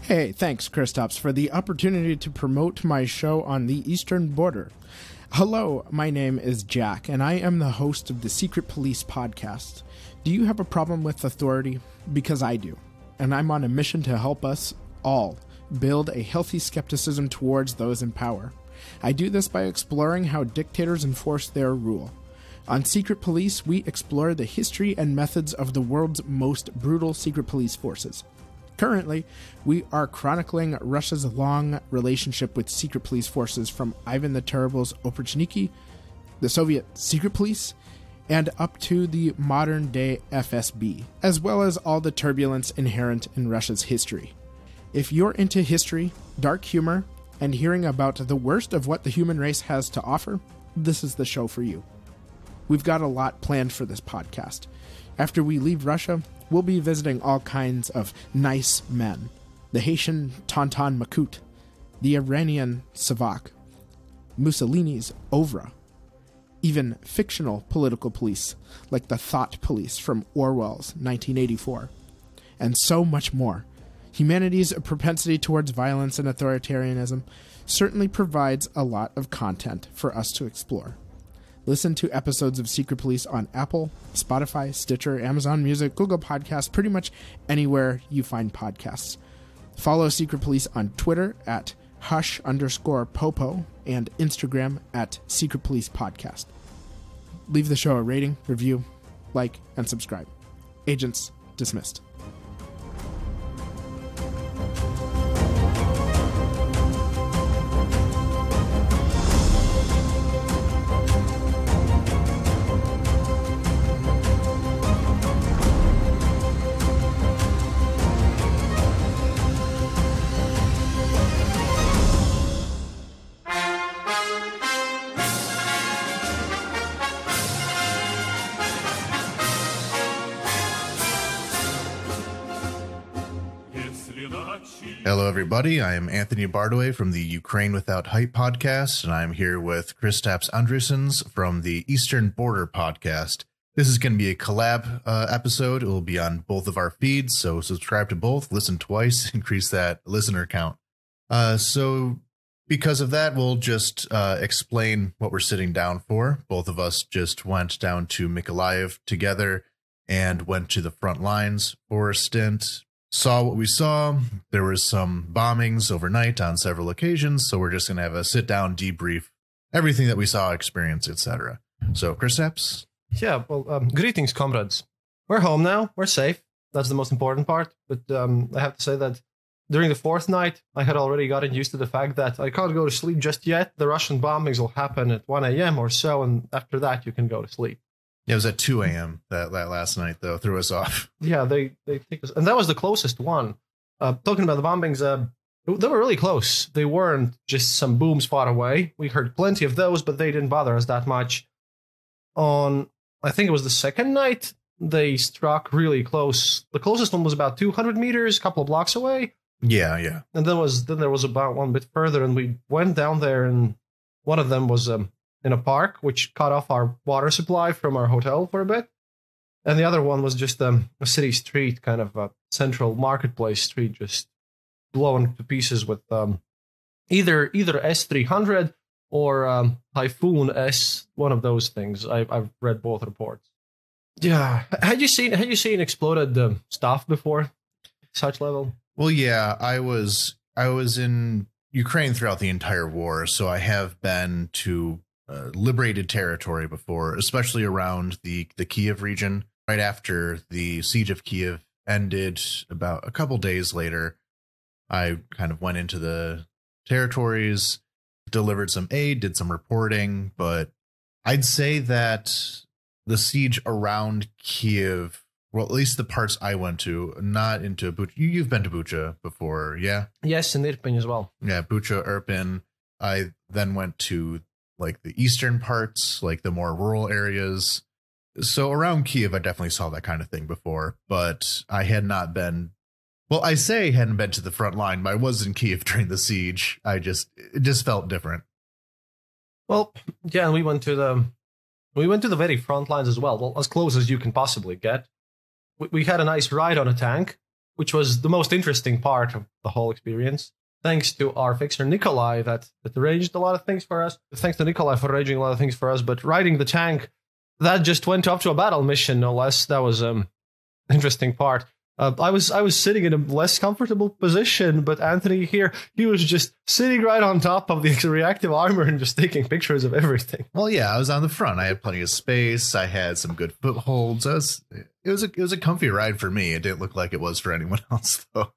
Hey, thanks, Kristaps, for the opportunity to promote my show on the Eastern Border. Hello, my name is Jack, and I am the host of the Secret Police podcast. Do you have a problem with authority? Because I do. And I'm on a mission to help us all build a healthy skepticism towards those in power. I do this by exploring how dictators enforce their rule. On Secret Police, we explore the history and methods of the world's most brutal secret police forces. Currently, we are chronicling Russia's long relationship with secret police forces from Ivan the Terrible's Oprichniki, the Soviet secret police, and up to the modern-day FSB, as well as all the turbulence inherent in Russia's history. If you're into history, dark humor, and hearing about the worst of what the human race has to offer, this is the show for you. We've got a lot planned for this podcast. After we leave Russia, we'll be visiting all kinds of nice men. The Haitian Tonton Macoute, the Iranian Savak, Mussolini's Ovra, even fictional political police like the Thought Police from Orwell's 1984, and so much more. Humanity's propensity towards violence and authoritarianism certainly provides a lot of content for us to explore. Listen to episodes of Secret Police on Apple, Spotify, Stitcher, Amazon Music, Google Podcasts, pretty much anywhere you find podcasts. Follow Secret Police on Twitter at @hush_popo and Instagram at Secret Police Podcast. Leave the show a rating, review, like, and subscribe. Agents dismissed. Hello, everybody. I am Anthony Bardaway from the Ukraine Without Hype podcast, and I'm here with Kristaps Andressons from the Eastern Border podcast. This is going to be a collab episode. It will be on both of our feeds, so subscribe to both, listen twice, increase that listener count. So because of that, we'll just explain what we're sitting down for. Both of us just went down to Mykolaiv together and went to the front lines for a stint. Saw what we saw. There was some bombings overnight on several occasions, so we're just going to have a sit-down debrief, everything that we saw, experience, etc. So, Kristaps? Yeah, well, greetings, comrades. We're home now. We're safe. That's the most important part. But I have to say that during the fourth night, I had already gotten used to the fact that I can't go to sleep just yet. The Russian bombings will happen at 1 a.m. or so, and after that, you can go to sleep. Yeah, it was at 2 a.m. that last night, though, threw us off. Yeah, they take us, and that was the closest one. Talking about the bombings, they were really close. They weren't just some booms far away. We heard plenty of those, but they didn't bother us that much. On, I think it was the second night, they struck really close. The closest one was about 200 meters, a couple of blocks away. Yeah. And then there was about one bit further, and we went down there, and one of them was in a park, which cut off our water supply from our hotel for a bit. And the other one was just a city street, kind of a central marketplace street, just blown to pieces with either S-300 or Typhoon S, one of those things. I've read both reports. Yeah. Had you seen exploded stuff before? Such level? Well, yeah, I was in Ukraine throughout the entire war, so I have been to liberated territory before, especially around the Kiev region. Right after the siege of Kiev ended, about a couple days later, I kind of went into the territories, delivered some aid, did some reporting, but I'd say that the siege around Kiev, well, at least the parts I went to, not into Bucha. You've been to Bucha before, yeah? Yes, and Irpin as well. Yeah, Bucha, Irpin. I then went to like the eastern parts, like the more rural areas. So around Kiev, I definitely saw that kind of thing before, but I had not been, well, I say hadn't been to the front line, but I was in Kiev during the siege. It just felt different. Well, yeah, and we went to the very front lines as well. Well, as close as you can possibly get. We had a nice ride on a tank. which was the most interesting part of the whole experience. Thanks to our fixer Nikolai that arranged a lot of things for us. Thanks to Nikolai for arranging a lot of things for us. But riding the tank, that just went up to a battle mission, no less. That was interesting part. I was sitting in a less comfortable position, but Anthony here, he was just sitting right on top of the reactive armor and just taking pictures of everything. Well, yeah, I was on the front. I had plenty of space. I had some good footholds. It was a comfy ride for me. It didn't look like it was for anyone else, though.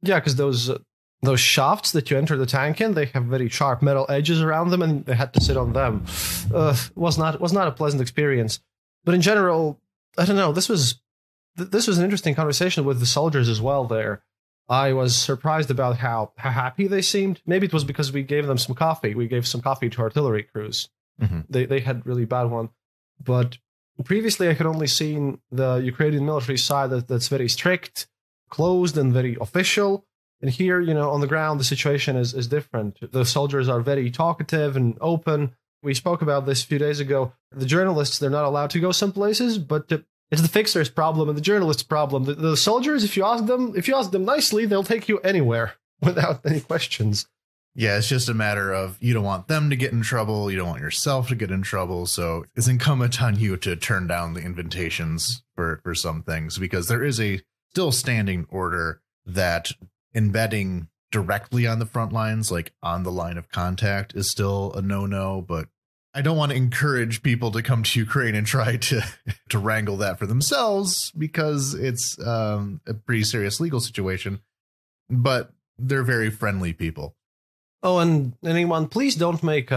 Yeah, because those shafts that you enter the tank in, they have very sharp metal edges around them, and they had to sit on them. Was not a pleasant experience. But in general, I don't know. This was an interesting conversation with the soldiers as well there. I was surprised about how happy they seemed. Maybe it was because we gave them some coffee. We gave some coffee to artillery crews. Mm-hmm. They had really bad one. But previously I had only seen the Ukrainian military side that's very strict, closed, and very official. And here, on the ground, the situation is different. The soldiers are very talkative and open. We spoke about this a few days ago. The journalists, they're not allowed to go some places, but it's the fixer's problem and the journalist's problem. The soldiers, if you ask them nicely, they'll take you anywhere without any questions. Yeah, it's just a matter of you don't want them to get in trouble. You don't want yourself to get in trouble. So it's incumbent on you to turn down the invitations for some things, because there is a still standing order that embedding directly on the front lines, like on the line of contact, is still a no-no. But I don't want to encourage people to come to Ukraine and try to wrangle that for themselves, because it's a pretty serious legal situation. But they're very friendly people. Oh, and anyone, please don't make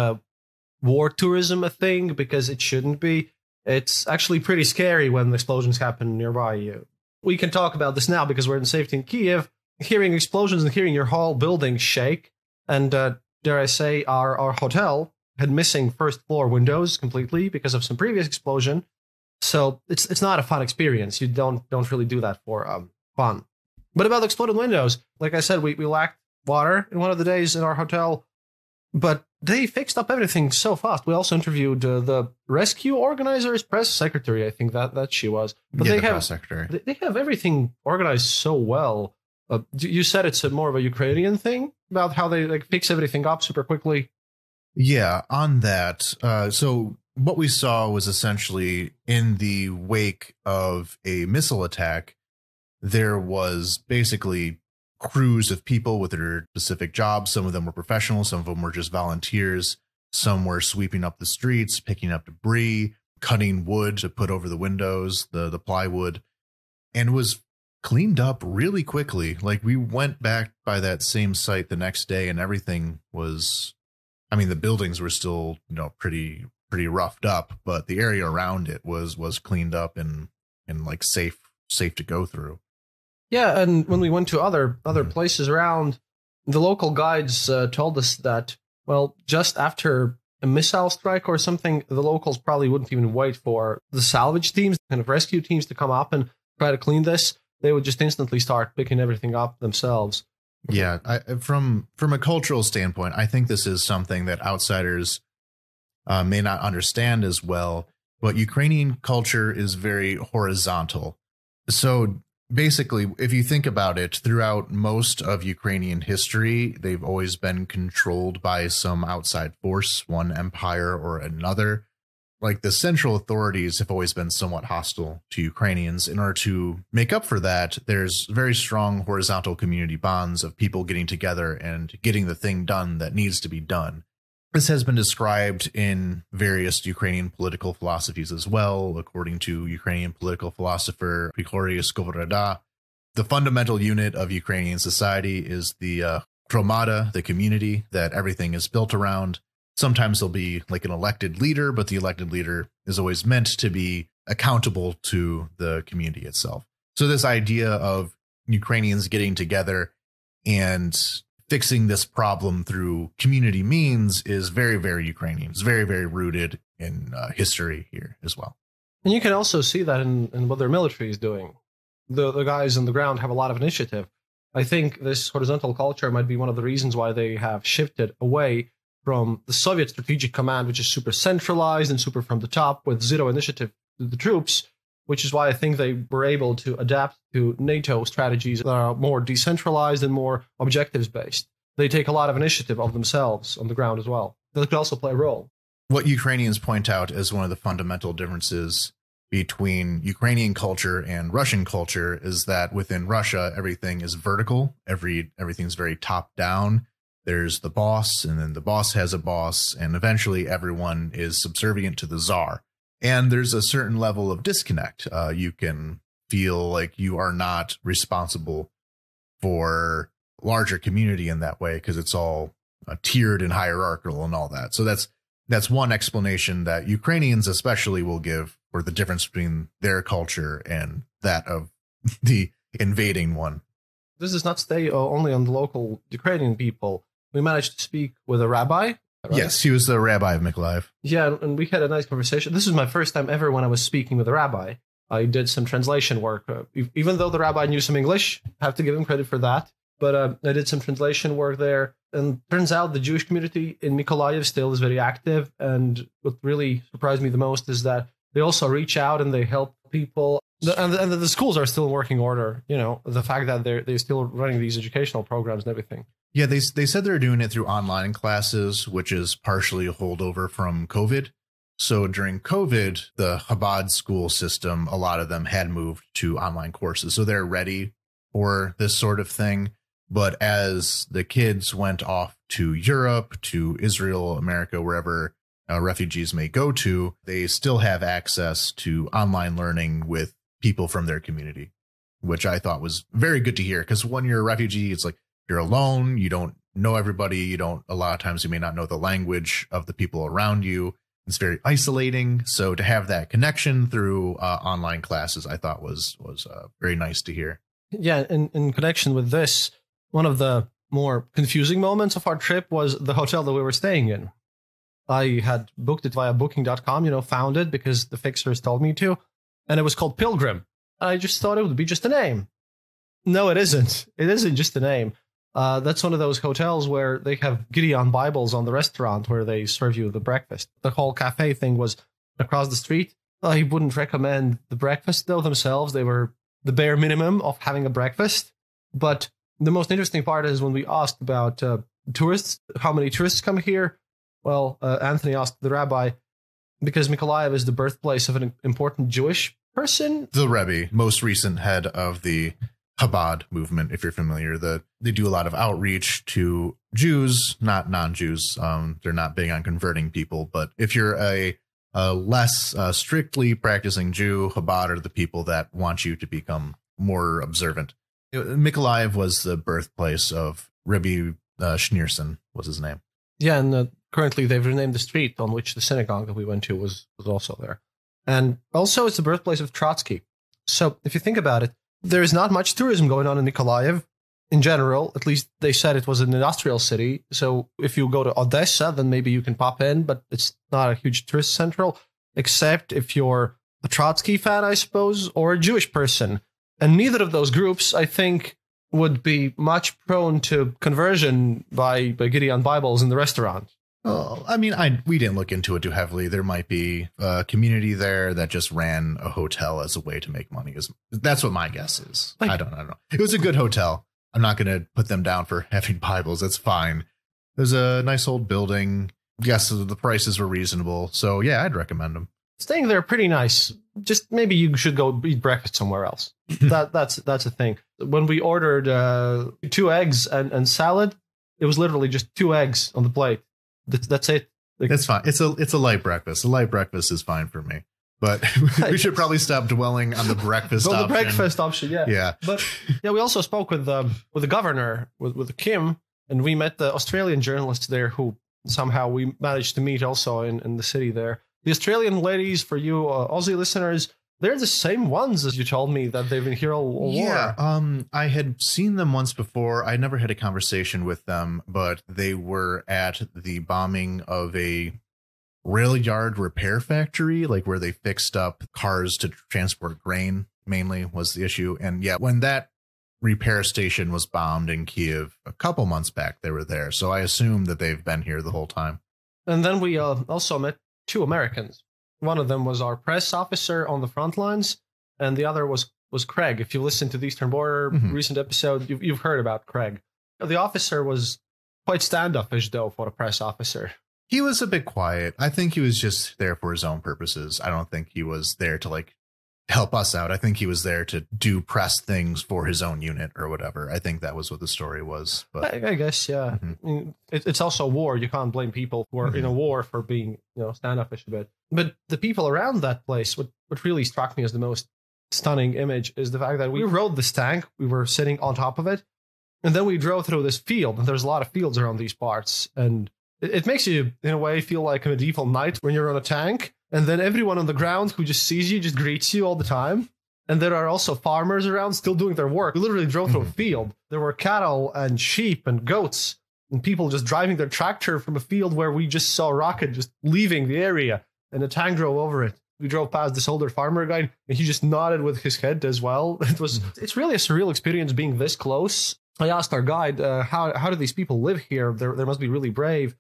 war tourism a thing, because it shouldn't be. It's actually pretty scary when explosions happen nearby you. We can talk about this now because we're in safety in Kiev. Hearing explosions and hearing your whole building shake, and dare I say, our hotel had missing first floor windows completely because of some previous explosion. So it's not a fun experience. You don't really do that for fun. But about the exploded windows, like I said, we lacked water in one of the days in our hotel, but they fixed up everything so fast. We also interviewed the rescue organizers, press secretary, I think that she was. But yeah, they have press secretary. They have everything organized so well. You said it's more of a Ukrainian thing about how they fix everything up super quickly. Yeah, on that. So what we saw was essentially in the wake of a missile attack, there was basically crews of people with their specific jobs. Some of them were professionals. Some of them were just volunteers. Some were sweeping up the streets, picking up debris, cutting wood to put over the windows, the plywood, and was cleaned up really quickly. Like, we went back by that same site the next day and everything was, I mean, the buildings were still, pretty roughed up, but the area around it was cleaned up and like safe to go through. Yeah, and when we went to other places around, the local guides told us that, well, just after a missile strike or something, the locals probably wouldn't even wait for the salvage teams, kind of rescue teams, to come up and try to clean this. They would just instantly start picking everything up themselves. Yeah, from a cultural standpoint, I think this is something that outsiders may not understand as well, but Ukrainian culture is very horizontal. So basically, if you think about it, throughout most of Ukrainian history, they've always been controlled by some outside force, one empire or another. Like, the central authorities have always been somewhat hostile to Ukrainians. In order to make up for that, there's very strong horizontal community bonds of people getting together and getting the thing done that needs to be done. This has been described in various Ukrainian political philosophies as well. According to Ukrainian political philosopher Grigory Skovoroda, the fundamental unit of Ukrainian society is the hromada, the community that everything is built around. Sometimes there'll be like an elected leader, but the elected leader is always meant to be accountable to the community itself. So this idea of Ukrainians getting together and fixing this problem through community means is very, very Ukrainian. It's very, very rooted in history here as well. And you can also see that in what their military is doing. The guys on the ground have a lot of initiative. I think this horizontal culture might be one of the reasons why they have shifted away from the Soviet strategic command, which is super centralized and super from the top with zero initiative to the troops. which is why I think they were able to adapt to NATO strategies that are more decentralized and more objectives-based. They take a lot of initiative of themselves on the ground as well. That could also play a role. What Ukrainians point out as one of the fundamental differences between Ukrainian culture and Russian culture is that within Russia, everything is vertical. Everything's very top down. There's the boss, and then the boss has a boss, and eventually everyone is subservient to the czar. And there's a certain level of disconnect. You can feel like you are not responsible for larger community in that way because it's all tiered and hierarchical and all that. So that's one explanation that Ukrainians especially will give for the difference between their culture and that of the invading one. This does not stay only on the local Ukrainian people. We managed to speak with a rabbi. Right? Yes, he was the rabbi of Mykolaiv. Yeah, and we had a nice conversation. This is my first time ever when I was speaking with a rabbi. I did some translation work. Even though the rabbi knew some English, I have to give him credit for that. But I did some translation work there. And turns out the Jewish community in Mykolaiv still is very active. And what really surprised me the most is that they also reach out and they help people. And the schools are still in working order. You know, the fact that they're still running these educational programs and everything. Yeah, they said they're doing it through online classes, which is partially a holdover from COVID. So during COVID, the Chabad school system, a lot of them had moved to online courses. So they're ready for this sort of thing. But as the kids went off to Europe, to Israel, America, wherever refugees may go to, they still have access to online learning with people from their community, which I thought was very good to hear. Because when you're a refugee, it's like you're alone. You don't know everybody. A lot of times you may not know the language of the people around you. It's very isolating. So to have that connection through online classes, I thought was very nice to hear. Yeah, in connection with this, one of the more confusing moments of our trip was the hotel that we were staying in. I had booked it via booking.com, found it because the fixers told me to, and it was called Pilgrim. I just thought it would be just a name. No, it isn't. It isn't just a name. That's one of those hotels where they have Gideon Bibles on the restaurant where they serve you the breakfast. The whole cafe thing was across the street. I wouldn't recommend the breakfast, though, themselves. They were the bare minimum of having a breakfast. But the most interesting part is when we asked about tourists, how many tourists come here. Well, Anthony asked the rabbi, because Mykolaiv is the birthplace of an important Jewish person. The Rebbe, most recent head of the Chabad movement, if you're familiar, they do a lot of outreach to Jews, not non-Jews. They're not big on converting people, but if you're a less strictly practicing Jew, Chabad are the people that want you to become more observant. Mykolaiv was the birthplace of Rebbe Schneerson, was his name. Yeah, and currently they've renamed the street on which the synagogue that we went to was also there. And also it's the birthplace of Trotsky. So if you think about it, there is not much tourism going on in Mykolaiv in general. At least they said it was an industrial city. So if you go to Odessa, then maybe you can pop in, but it's not a huge tourist central, except if you're a Trotsky fan, I suppose, or a Jewish person. And neither of those groups, I think, would be much prone to conversion by Gideon Bibles in the restaurant. Well, I mean, we didn't look into it too heavily. There might be a community there that just ran a hotel as a way to make money. That's what my guess is. I don't know. It was a good hotel. I'm not going to put them down for having Bibles. That's fine. There's a nice old building. Yes, the prices were reasonable. So, yeah, I'd recommend them. Staying there, pretty nice. Just maybe you should go eat breakfast somewhere else. That's a thing. When we ordered 2 eggs and salad, it was literally just 2 eggs on the plate. That's it. That's fine. It's a light breakfast. A light breakfast is fine for me. But we should probably stop dwelling on the breakfast option. The breakfast option, yeah. Yeah. But yeah, we also spoke with the governor, with Kim, and we met the Australian journalists there who somehow we managed to meet also in the city there. The Australian ladies, for you Aussie listeners, they're the same ones as you told me that they've been here all war. Yeah, I had seen them once before. I never had a conversation with them, but they were at the bombing of a rail yard repair factory, like where they fixed up cars to transport grain, mainly was the issue. And yeah, when that repair station was bombed in Kiev a couple months back, they were there. So I assume that they've been here the whole time. And then we also met 2 Americans. One of them was our press officer on the front lines, and the other was Craig. If you listen to the Eastern Border recent episode, you've heard about Craig. The officer was quite standoffish, though, for a press officer. He was a bit quiet. I think he was just there for his own purposes. I don't think he was there to like help us out. I think he was there to do press things for his own unit or whatever. I think that was what the story was. But I guess, yeah. I mean, it's also a war. You can't blame people who are in a war for being, standoffish a bit. But the people around that place, what really struck me as the most stunning image is the fact that we rode this tank. We were sitting on top of it. And then we drove through this field. And there's a lot of fields around these parts. And it makes you, in a way, feel like a medieval knight when you're on a tank. And then everyone on the ground who just sees you just greets you all the time. And there are also farmers around still doing their work. We literally drove through a field. There were cattle and sheep and goats and people just driving their tractor from a field where we just saw a rocket just leaving the area. And the tank drove over it. We drove past this older farmer guy and he just nodded with his head as well. It's really a surreal experience being this close. I asked our guide, how do these people live here? They must be really brave.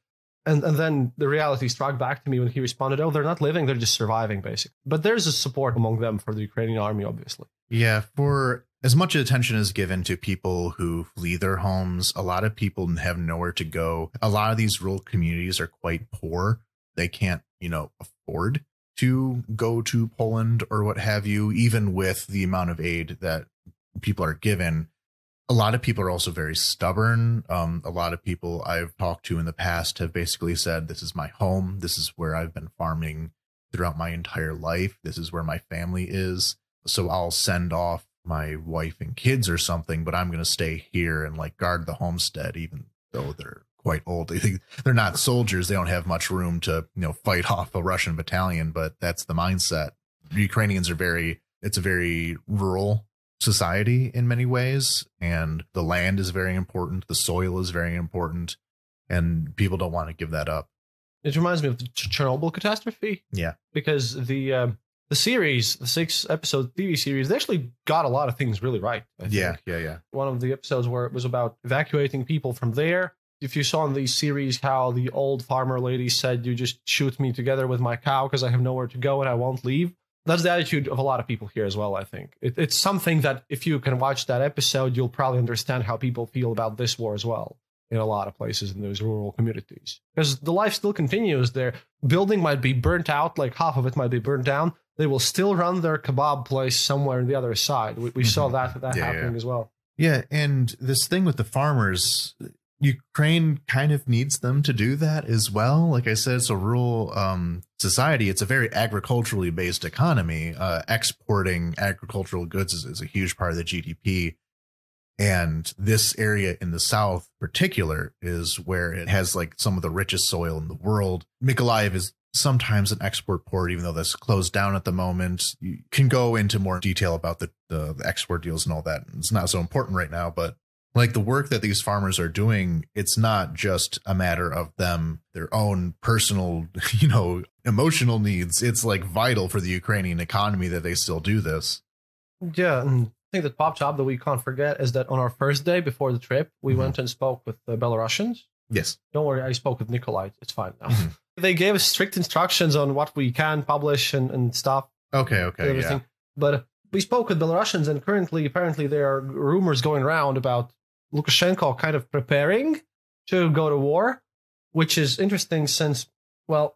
And then the reality struck back to me when he responded, oh, they're not living, they're just surviving, basically. But there's a support among them for the Ukrainian army, obviously. Yeah, for as much attention is given to people who flee their homes, a lot of people have nowhere to go. A lot of these rural communities are quite poor. They can't, afford to go to Poland or what have you, even with the amount of aid that people are given. A lot of people are also very stubborn. A lot of people I've talked to in the past have basically said, this is my home. This is where I've been farming throughout my entire life. This is where my family is. So I'll send off my wife and kids or something, but I'm going to stay here and like guard the homestead, even though they're quite old. They're not soldiers. They don't have much room to, fight off a Russian battalion, but that's the mindset. Ukrainians it's a very rural society in many ways, and the land is very important, the soil is very important, and people don't want to give that up. It reminds me of the Chernobyl catastrophe. Yeah, because the series, the 6-episode TV series, they actually got a lot of things really right. Yeah. One of the episodes where it was about evacuating people from there. If you saw in the series how the old farmer lady said, you just shoot me together with my cow because I have nowhere to go and I won't leave. That's the attitude of a lot of people here as well, I think. It's something that if you can watch that episode, you'll probably understand how people feel about this war as well in a lot of places in those rural communities. Because the life still continues. Their building might be burnt out, like half of it might be burnt down. They will still run their kebab place somewhere on the other side. We saw that happening as well. Yeah, and this thing with the farmers, Ukraine kind of needs them to do that as well. Like I said, it's a rural society. It's a very agriculturally based economy. Exporting agricultural goods is a huge part of the GDP. And this area in the south in particular is where it has like some of the richest soil in the world. Mykolaiv is sometimes an export port, even though that's closed down at the moment. You can go into more detail about the export deals and all that. It's not so important right now, but like the work that these farmers are doing, it's not just a matter of them, their own personal, emotional needs. It's like vital for the Ukrainian economy that they still do this. Yeah. And I think that popped up that we can't forget is that on our first day before the trip, we went and spoke with the Belarusians. Yes. Don't worry. I spoke with Nikolai. It's fine now. They gave us strict instructions on what we can publish and stuff. Okay. Everything. Yeah. But we spoke with Belarusians, and currently, apparently, there are rumors going around about Lukashenko kind of preparing to go to war, which is interesting since, well,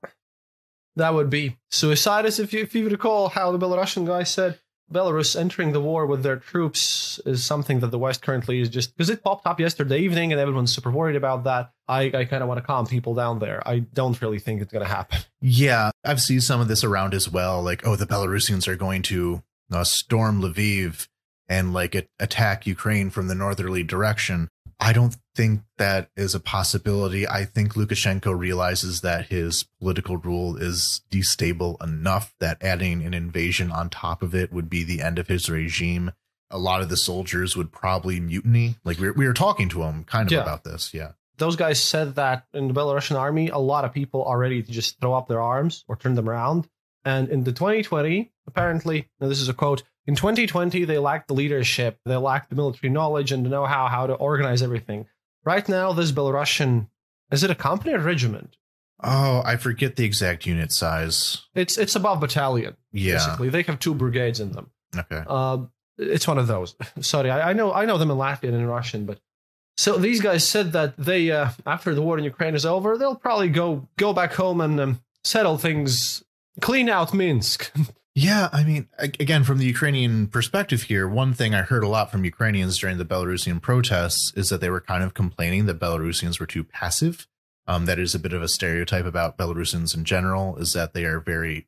that would be suicide, as if you recall how the Belarusian guy said. Belarus entering the war with their troops is something that the West currently is just, because it popped up yesterday evening and everyone's super worried about that. I kind of want to calm people down there. I don't really think it's going to happen. Yeah, I've seen some of this around as well. Like, the Belarusians are going to storm Lviv and like attack Ukraine from the northerly direction. I don't think that is a possibility. I think Lukashenko realizes that his political rule is destable enough that adding an invasion on top of it would be the end of his regime. A lot of the soldiers would probably mutiny. Like we were talking to him kind of about this. Yeah. Those guys said that in the Belarusian army, a lot of people are ready to just throw up their arms or turn them around. And in the 2020, apparently, now this is a quote, in 2020, they lacked the leadership, they lacked the military knowledge and the know-how how to organize everything. Right now, this Belarusian, is it a company or regiment? Oh, I forget the exact unit size. It's above battalion. Yeah. Basically, they have 2 brigades in them. Okay. It's one of those. Sorry, I know them in Latvian and in Russian, but so these guys said that they after the war in Ukraine is over, they'll probably go back home and settle things, clean out Minsk. Yeah, I mean, again, from the Ukrainian perspective here, one thing I heard a lot from Ukrainians during the Belarusian protests is that they were kind of complaining that Belarusians were too passive. That is a bit of a stereotype about Belarusians in general, is that they're very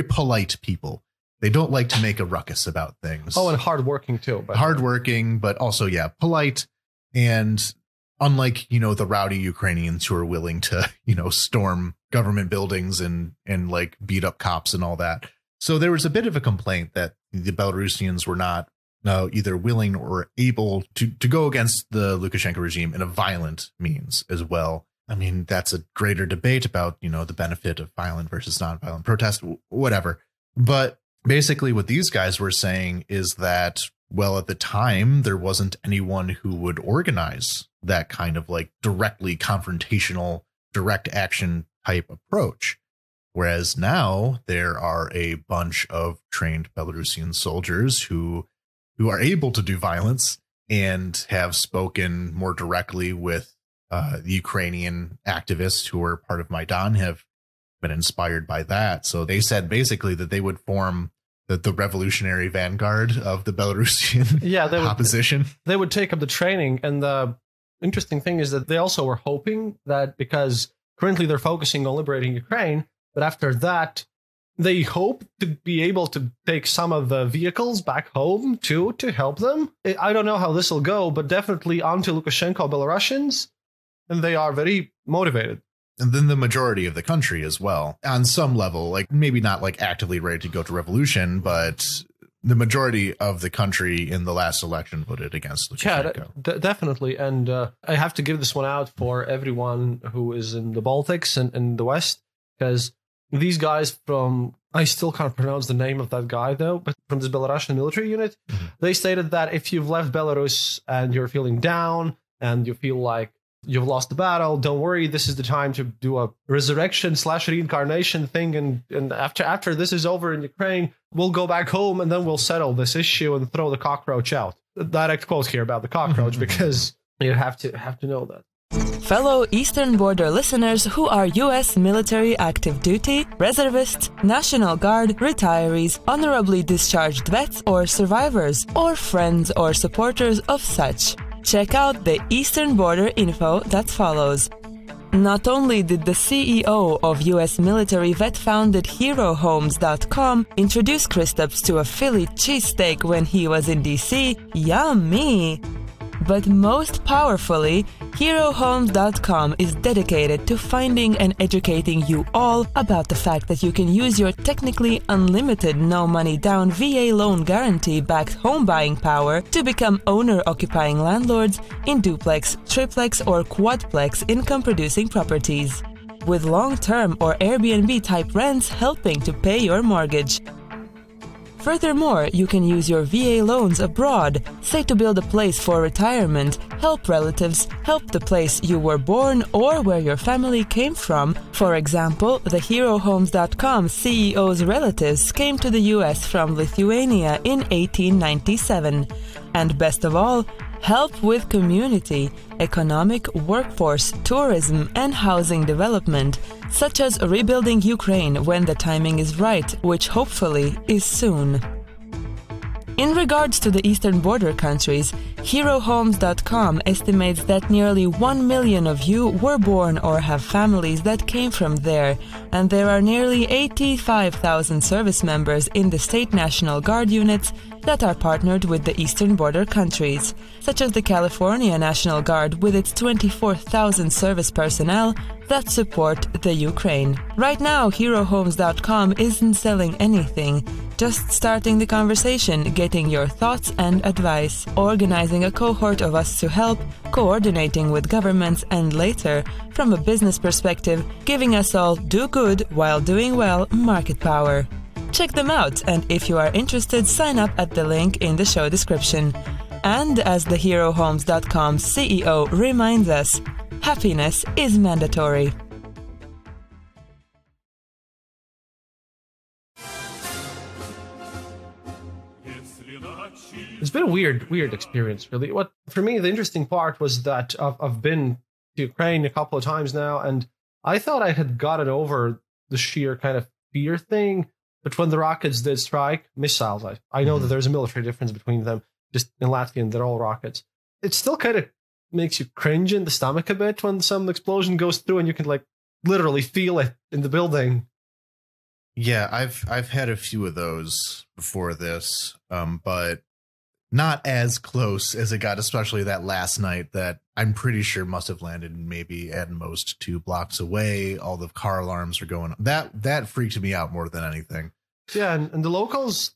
polite people. They don't like to make a ruckus about things. Oh, and hardworking too. Hardworking, but also, yeah, polite. And unlike, the rowdy Ukrainians who are willing to, storm government buildings and like beat up cops and all that. So there was a bit of a complaint that the Belarusians were not either willing or able to go against the Lukashenko regime in a violent means as well. I mean, that's a greater debate about, the benefit of violent versus nonviolent protest, whatever. But basically what these guys were saying is that, well, at the time, there wasn't anyone who would organize that kind of like directly confrontational, direct action type approach. Whereas now there are a bunch of trained Belarusian soldiers who are able to do violence and have spoken more directly with the Ukrainian activists who are part of Maidan, have been inspired by that. So they said basically that they would form the revolutionary vanguard of the Belarusian opposition. They would take up the training. And the interesting thing is that they also were hoping that, because currently they're focusing on liberating Ukraine, but after that, they hope to be able to take some of the vehicles back home too, to help them. I don't know how this will go, but definitely anti-Lukashenko Belarusians, and they are very motivated. And then the majority of the country as well, on some level, like maybe not like actively ready to go to revolution, but the majority of the country in the last election voted against Lukashenko. Yeah, definitely. And I have to give this one out for everyone who is in the Baltics and in the West, because these guys from, I still can't pronounce the name of that guy though, but from this Belarusian military unit, they stated that if you've left Belarus and you're feeling down and you feel like you've lost the battle, don't worry, this is the time to do a resurrection/reincarnation thing, and after this is over in Ukraine, we'll go back home and then we'll settle this issue and throw the cockroach out. A direct quote here about the cockroach, because you have to know that. Fellow Eastern Border listeners who are U.S. military active duty, reservists, National Guard, retirees, honorably discharged vets or survivors, or friends or supporters of such, check out the Eastern Border info that follows. Not only did the CEO of U.S. military vet-founded HeroHomes.com introduce Kristaps to a Philly cheesesteak when he was in D.C., yummy! But most powerfully, HeroHomes.com is dedicated to finding and educating you all about the fact that you can use your technically unlimited no-money-down VA loan guarantee-backed home buying power to become owner-occupying landlords in duplex, triplex, or quadplex income-producing properties, with long-term or Airbnb-type rents helping to pay your mortgage. Furthermore, you can use your VA loans abroad, say to build a place for retirement, help relatives, help the place you were born or where your family came from. For example, the HeroHomes.com CEO's relatives came to the US from Lithuania in 1897. And best of all, help with community, economic, workforce, tourism, and housing development, such as rebuilding Ukraine when the timing is right, which hopefully is soon. In regards to the Eastern Border countries, HeroHomes.com estimates that nearly 1 million of you were born or have families that came from there, and there are nearly 85,000 service members in the state National Guard units that are partnered with the Eastern Border countries, such as the California National Guard with its 24,000 service personnel that support the Ukraine. Right now, HeroHomes.com isn't selling anything, just starting the conversation, getting your thoughts and advice, organizing a cohort of us to help, coordinating with governments, and later, from a business perspective, giving us all do good while doing well market power. Check them out, and if you are interested, sign up at the link in the show description. And as the HeroHomes.com CEO reminds us, happiness is mandatory. It's It's been a weird experience, really. What for me, the interesting part was that I've been to Ukraine a couple of times now, and I thought I had gotten over the sheer kind of fear thing. But when the rockets did strike, missiles, I know that there's a military difference between them. Just in Latvian, they're all rockets. It still kind of makes you cringe in the stomach a bit when some explosion goes through and you can like literally feel it in the building. Yeah, I've had a few of those before this, but not as close as it got, especially that last night that I'm pretty sure must have landed maybe at most 2 blocks away. All the car alarms are going. That freaked me out more than anything. Yeah, and the locals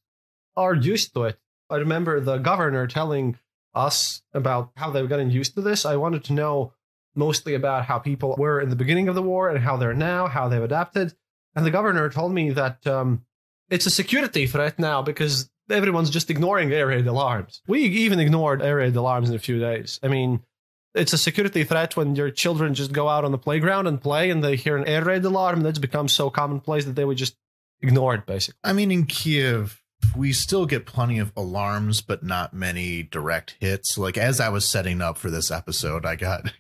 are used to it. I remember the governor telling us about how they've gotten used to this. I wanted to know mostly about how people were in the beginning of the war and how they're now, how they've adapted. And the governor told me that it's a security threat now because everyone's just ignoring air raid alarms. We even ignored air raid alarms in a few days. I mean, it's a security threat when your children just go out on the playground and play and they hear an air raid alarm. That's become so commonplace that they would just ignore it, basically. I mean, in Kiev, we still get plenty of alarms, but not many direct hits. Like, as I was setting up for this episode, I got,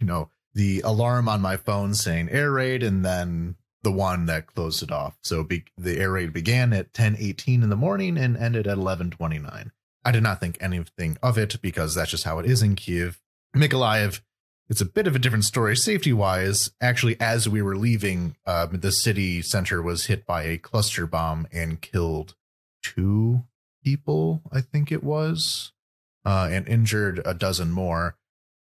the alarm on my phone saying air raid and then the one that closed it off. So the air raid began at 10:18 in the morning and ended at 11:29. I did not think anything of it because that's just how it is in Kiev. Mykolaiv, it's a bit of a different story safety wise. Actually, as we were leaving, the city center was hit by a cluster bomb and killed 2 people, I think it was, and injured a dozen more.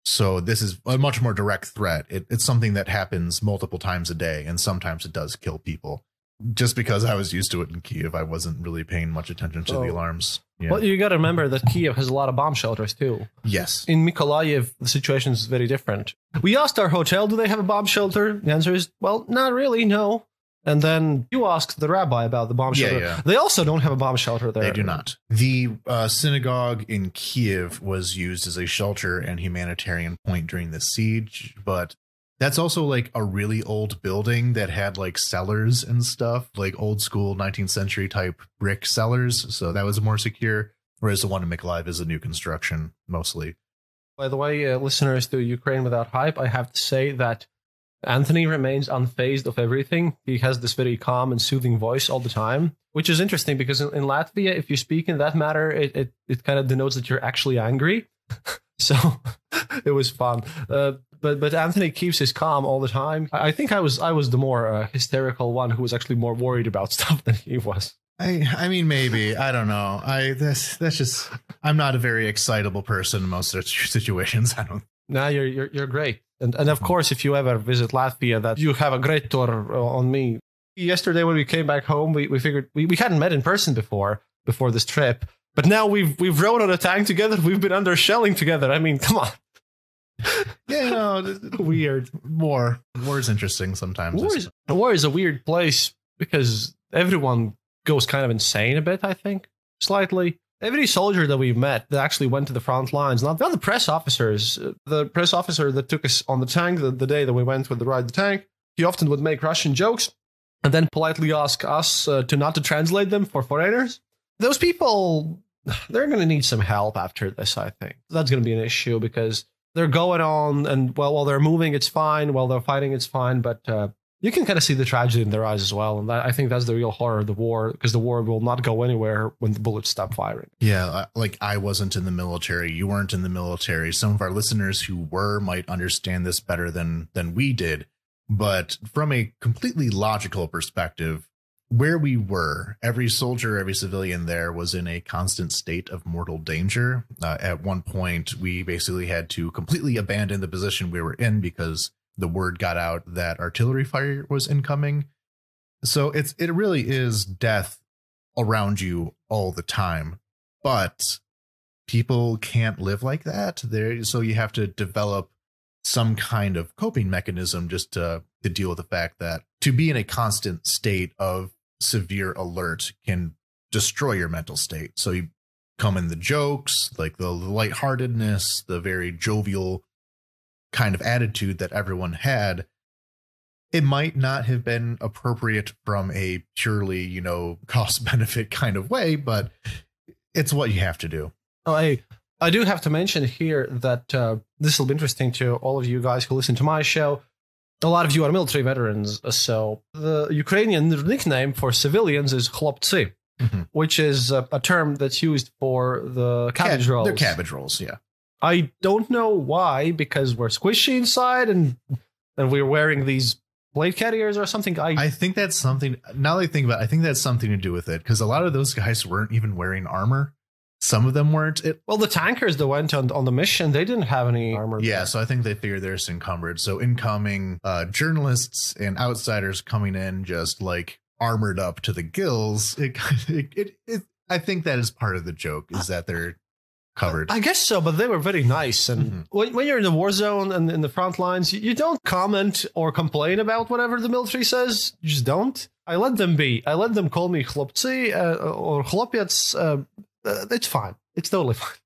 So this is a much more direct threat. It's something that happens multiple times a day, and sometimes it does kill people. Just because I was used to it in Kiev, I wasn't really paying much attention to the alarms. Yeah. Well, you got to remember that Kiev has a lot of bomb shelters too. Yes. In Mykolaiv, the situation is very different. We asked our hotel, do they have a bomb shelter? The answer is, well, not really, no. And then you asked the rabbi about the bomb shelter. Yeah. They also don't have a bomb shelter there. They do not. The synagogue in Kiev was used as a shelter and humanitarian point during the siege, but that's also like a really old building that had like cellars and stuff, like old school 19th century type brick cellars. So that was more secure, whereas the one in Mykolaiv is a new construction mostly. By the way, listeners to Ukraine Without Hype, I have to say that Anthony remains unfazed of everything. He has this very calm and soothing voice all the time, which is interesting because in Latvia, if you speak in that manner, it kind of denotes that you're actually angry. So it was fun. But Anthony keeps his calm all the time. I think I was the more hysterical one who was actually more worried about stuff than he was. I mean, maybe. I don't know. That's just, I'm not a very excitable person in most situations. I don't. No, you're great. And of course, if you ever visit Latvia, that you have a great tour on me. Yesterday, when we came back home, we figured we hadn't met in person before this trip, but now we've rode on a tank together. We've been under shelling together. I mean, come on. Yeah, weird. War is interesting sometimes. War is a weird place because everyone goes kind of insane a bit. I think slightly. Every soldier that we've met that actually went to the front lines, not the press officers. The press officer that took us on the tank the day that we went with the ride the tank, he often would make Russian jokes and then politely ask us not to translate them for foreigners. Those people, they're going to need some help after this, I think. That's going to be an issue because they're going on and, while they're moving, it's fine. While they're fighting, it's fine. But you can kind of see the tragedy in their eyes as well. And I think that's the real horror of the war, because the war will not go anywhere when the bullets stop firing. Yeah, like I wasn't in the military. You weren't in the military. Some of our listeners who were might understand this better than we did. But from a completely logical perspective, where we were, every soldier, every civilian there was in a constant state of mortal danger. At one point, we basically had to completely abandon the position we were in because the word got out that artillery fire was incoming. So it really is death around you all the time. But people can't live like that. So you have to develop some kind of coping mechanism just to deal with the fact that to be in a constant state of severe alert can destroy your mental state. So you come in the jokes, like the lightheartedness, the very jovial kind of attitude that everyone had. It might not have been appropriate from a purely, cost benefit kind of way, but it's what you have to do. Oh, I do have to mention here that this will be interesting to all of you guys who listen to my show. A lot of you are military veterans, so the Ukrainian nickname for civilians is chlopцы, which is a term that's used for the cabbage rolls. They're cabbage rolls, yeah. I don't know why, because we're squishy inside and we're wearing these blade carriers or something. I think that's something, now that I think about it, I think that's something to do with it, because a lot of those guys weren't even wearing armor. Some of them weren't. Well, the tankers that went on the mission, they didn't have any armor. Yeah, there. so I think they figured they're just encumbered. So incoming journalists and outsiders coming in just like armored up to the gills. I think that is part of the joke, is that they're covered. I guess so, but they were very nice. And when you're in the war zone and in the front lines, you don't comment or complain about whatever the military says. You just don't. I let them be. I let them call me chlopцы or chlopiec. It's fine. It's totally fine.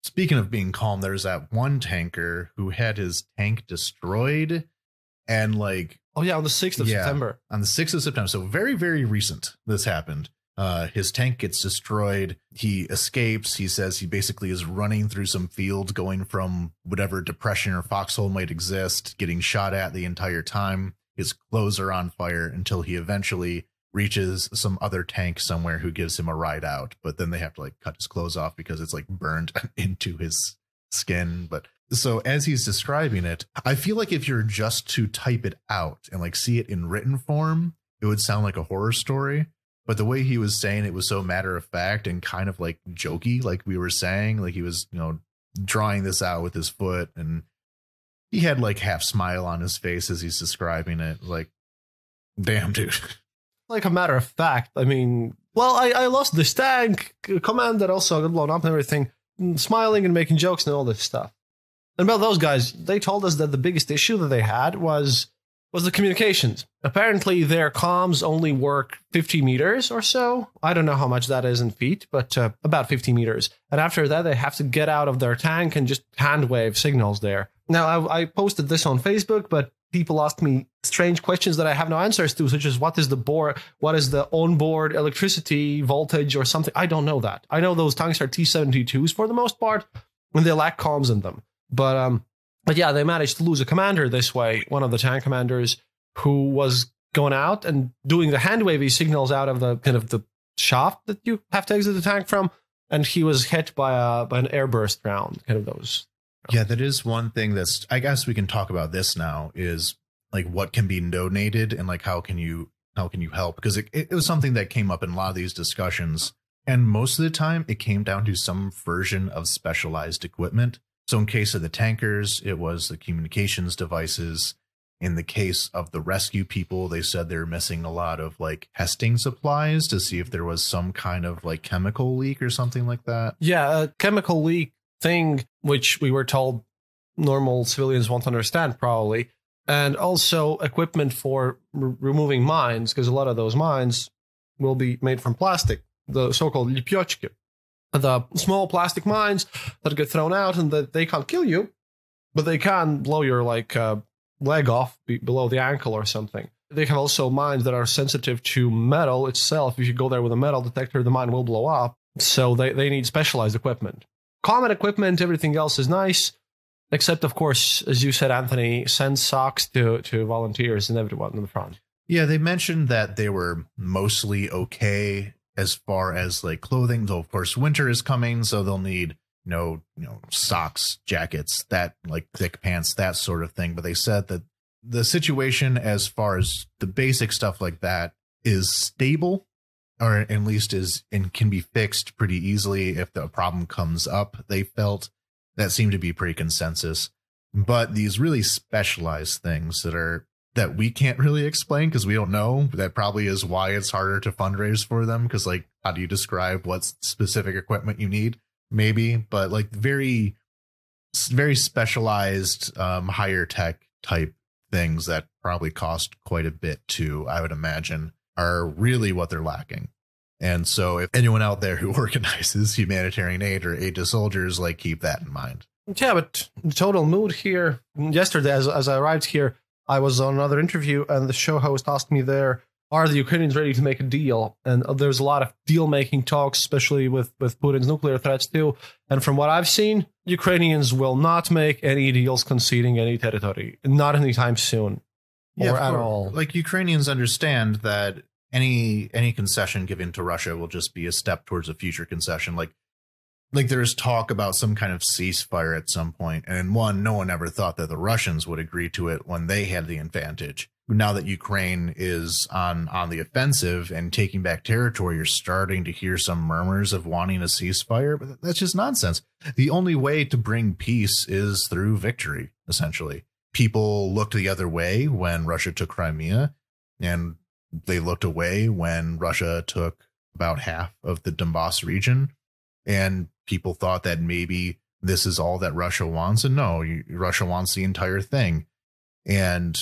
Speaking of being calm, there's that one tanker who had his tank destroyed, and like, oh yeah, on the 6th of September. On the 6th of September. So very, very recent this happened. His tank gets destroyed. He escapes. He says he basically is running through some fields, going from whatever depression or foxhole might exist, getting shot at the entire time. His clothes are on fire until he eventually reaches some other tank somewhere who gives him a ride out, but then they have to like cut his clothes off because it's like burned into his skin. But so as he's describing it, I feel like if you're just to type it out and like see it in written form, it would sound like a horror story. But the way he was saying it was so matter of fact and kind of like jokey, like we were saying, like he was, you know, drawing this out with his foot, and he had like half smile on his face as he's describing it. Like, damn, dude. Like a matter of fact, I mean, well, I lost this tank, commander also got blown up and everything, smiling and making jokes and all this stuff. And about those guys, they told us that the biggest issue that they had was the communications. Apparently, their comms only work 50 meters or so. I don't know how much that is in feet, but about 50 meters. And after that, they have to get out of their tank and just hand wave signals there. Now, I posted this on Facebook, but people ask me strange questions that I have no answers to, such as what is the onboard electricity voltage or something. I don't know that. I know those tanks are T-72s for the most part, and they lack comms in them. But yeah, they managed to lose a commander this way, one of the tank commanders who was going out and doing the hand wavy signals out of the kind of the shaft that you have to exit the tank from, and he was hit by an airburst round, kind of those. Yeah, that is one thing that's, I guess we can talk about this now, is like what can be donated and like how can you help? Because it was something that came up in a lot of these discussions. And most of the time it came down to some version of specialized equipment. So in case of the tankers, it was the communications devices. In the case of the rescue people, they said they were missing a lot of like testing supplies to see if there was some kind of like chemical leak or something like that. Yeah, a chemical leak thing, which we were told normal civilians won't understand probably, and also equipment for removing mines, because a lot of those mines will be made from plastic, the so-called лепёчки, the small plastic mines that get thrown out and that they can't kill you, but they can blow your like leg off below the ankle or something. They have also mines that are sensitive to metal itself. If you go there with a metal detector, the mine will blow up. So they need specialized equipment. Common equipment, everything else is nice, except, of course, as you said, Anthony, send socks to volunteers and everyone in the front. Yeah, they mentioned that they were mostly okay as far as like clothing, though, of course, winter is coming, so they'll need, you know, socks, jackets, that like thick pants, that sort of thing. But they said that the situation as far as the basic stuff like that is stable, or at least is and can be fixed pretty easily if the problem comes up. They felt that seemed to be pretty consensus. But these really specialized things that we can't really explain because we don't know, that probably is why it's harder to fundraise for them, because like, how do you describe what specific equipment you need? Maybe, but like very, very specialized, higher tech type things that probably cost quite a bit too, I would imagine, are really what they're lacking. And so if anyone out there who organizes humanitarian aid or aid to soldiers, like, keep that in mind. Yeah, but the total mood here, yesterday as I arrived here, I was on another interview and the show host asked me there, are the Ukrainians ready to make a deal? And there's a lot of deal-making talks, especially with Putin's nuclear threats too. And from what I've seen, Ukrainians will not make any deals conceding any territory, not anytime soon, or at all. Like, Ukrainians understand that any concession given to Russia will just be a step towards a future concession. Like there's talk about some kind of ceasefire at some point, and no one ever thought that the Russians would agree to it when they had the advantage. Now that Ukraine is on the offensive and taking back territory, you're starting to hear some murmurs of wanting a ceasefire, but that's just nonsense. The only way to bring peace is through victory, essentially. People looked the other way when Russia took Crimea, and they looked away when Russia took about half of the Donbass region, and people thought that maybe this is all that Russia wants. And no, Russia wants the entire thing. And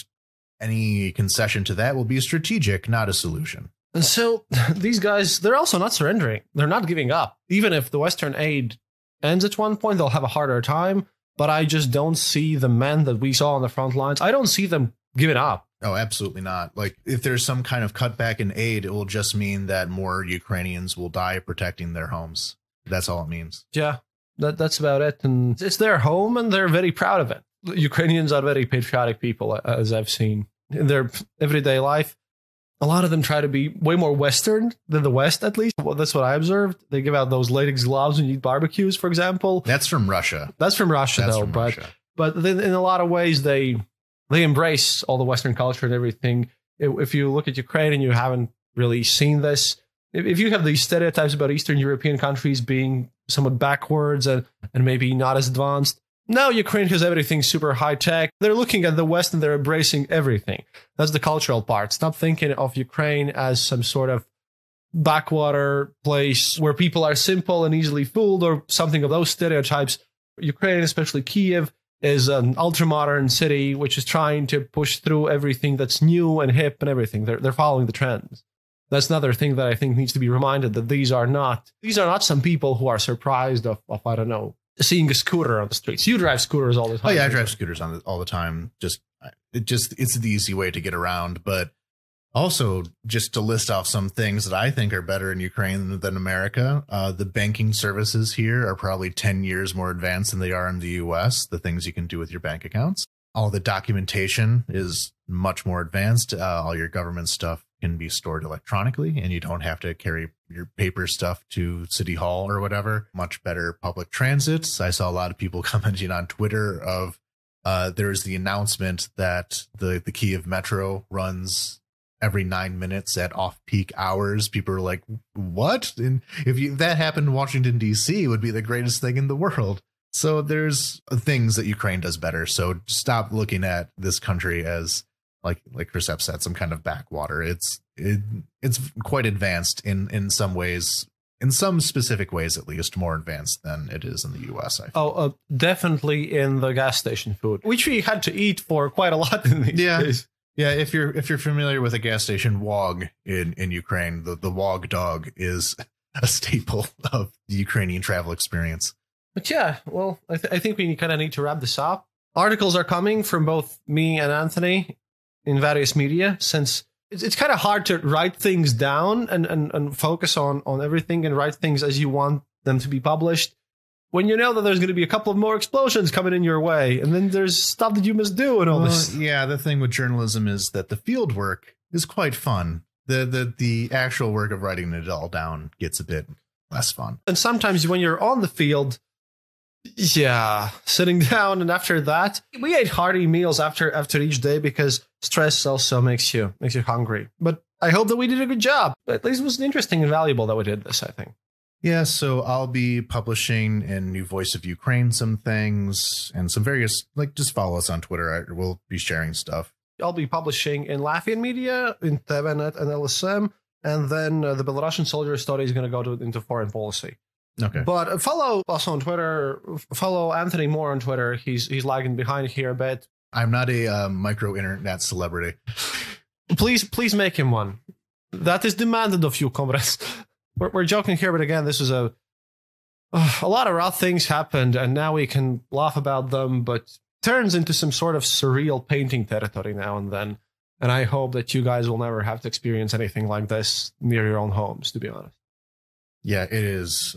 any concession to that will be strategic, not a solution. And so these guys, they're also not surrendering. They're not giving up. Even if the Western aid ends at one point, they'll have a harder time. But I just don't see the men that we saw on the front lines. I don't see them giving up. Oh, absolutely not. Like, if there's some kind of cutback in aid, it will just mean that more Ukrainians will die protecting their homes. That's all it means. Yeah, that's about it. And it's their home, and they're very proud of it. Ukrainians are very patriotic people, as I've seen in their everyday life. A lot of them try to be way more Western than the West, at least. Well, that's what I observed. They give out those latex gloves when you eat barbecues, for example. That's from Russia. That's from Russia, though. But then in a lot of ways, they embrace all the Western culture and everything. If you look at Ukraine and you haven't really seen this, if you have these stereotypes about Eastern European countries being somewhat backwards and maybe not as advanced, now Ukraine has everything super high tech. They're looking at the West and they're embracing everything. That's the cultural part. Stop thinking of Ukraine as some sort of backwater place where people are simple and easily fooled or something of those stereotypes. Ukraine, especially Kiev, is an ultra-modern city which is trying to push through everything that's new and hip and everything. They're following the trends. That's another thing that I think needs to be reminded, that these are not some people who are surprised of I don't know, seeing a scooter on the streets. You drive scooters all the time. Oh yeah, I drive scooters all the time. It's the easy way to get around. But also, just to list off some things that I think are better in Ukraine than America, the banking services here are probably 10 years more advanced than they are in the US. The things you can do with your bank accounts. All the documentation is much more advanced. All your government stuff can be stored electronically, and you don't have to carry your paper stuff to City Hall or whatever. Much better public transit. I saw a lot of people commenting on Twitter of there's the announcement that the Kiev Metro runs every 9 minutes at off-peak hours. People are like, what? And if that happened in Washington, D.C., it would be the greatest thing in the world. So there's things that Ukraine does better. So stop looking at this country as, like Chris said, some kind of backwater. It's quite advanced in some ways, in some specific ways at least, more advanced than it is in the U.S. I think. Definitely in the gas station food, which we had to eat for quite a lot in these days. Yeah, if you're familiar with a gas station wog in Ukraine, the wog dog is a staple of the Ukrainian travel experience. But yeah, well, I think we kind of need to wrap this up. Articles are coming from both me and Anthony in various media, since it's kind of hard to write things down and focus on everything and write things as you want them to be published, when you know that there's going to be a couple of more explosions coming in your way, and then there's stuff that you must do and all this. Yeah, the thing with journalism is that the field work is quite fun. The actual work of writing it all down gets a bit less fun. And sometimes when you're on the field, yeah, sitting down, and after that, we ate hearty meals after each day because stress also makes you hungry. But I hope that we did a good job. At least it was interesting and valuable that we did this, I think. Yeah, so I'll be publishing in New Voice of Ukraine some things and some various, just follow us on Twitter. We'll be sharing stuff. I'll be publishing in Latvian media, in TVNet and LSM, and then the Belarusian soldier story is going to go into foreign policy. Okay. But follow us on Twitter. Follow Anthony more on Twitter. He's lagging behind here a bit. I'm not a micro internet celebrity. Please make him one. That is demanded of you, comrades. We're joking here, but again, this is a lot of rough things happened, and now we can laugh about them, but turns into some sort of surreal painting territory now and then. And I hope that you guys will never have to experience anything like this near your own homes, to be honest. Yeah, it is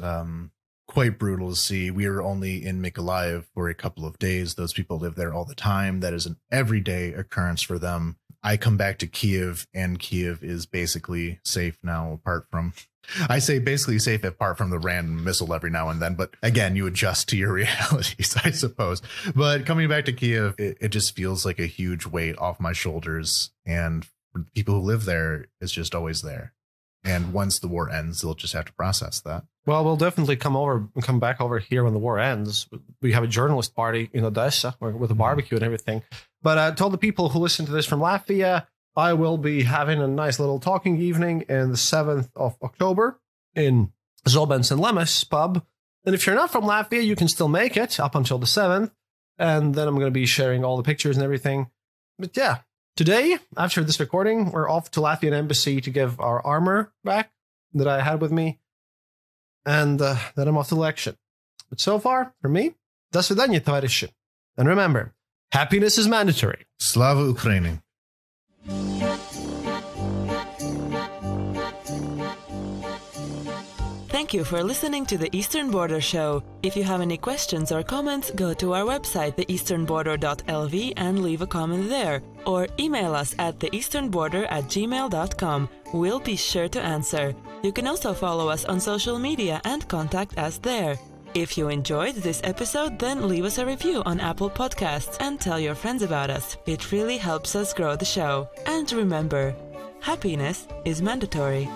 quite brutal to see. We were only in Mykolaiv for a couple of days. Those people live there all the time. That is an everyday occurrence for them. I come back to Kiev, and Kiev is basically safe now, apart from, I say basically safe apart from the random missile every now and then. But again, you adjust to your realities, I suppose. But coming back to Kiev, it just feels like a huge weight off my shoulders. And for the people who live there, it's just always there. And once the war ends, they'll just have to process that. Well, we'll definitely come back over here when the war ends. We have a journalist party in Odessa with a barbecue and everything. But I told the people who listen to this from Latvia, I will be having a nice little talking evening in the 7th of October in Zobens and Lemes pub. And if you're not from Latvia, you can still make it up until the 7th. And then I'm going to be sharing all the pictures and everything. But yeah, today, after this recording, we're off to Latvian embassy to give our armor back that I had with me. And then I'm off to election. But so far, for me, до свидания, товарищи. And remember, happiness is mandatory. Slava Ukraini. Thank you for listening to the Eastern Border Show. If you have any questions or comments, go to our website, theeasternborder.lv, and leave a comment there. Or email us at theeasternborder@gmail.com. We'll be sure to answer. You can also follow us on social media and contact us there. If you enjoyed this episode, then leave us a review on Apple Podcasts and tell your friends about us. It really helps us grow the show. And remember, happiness is mandatory.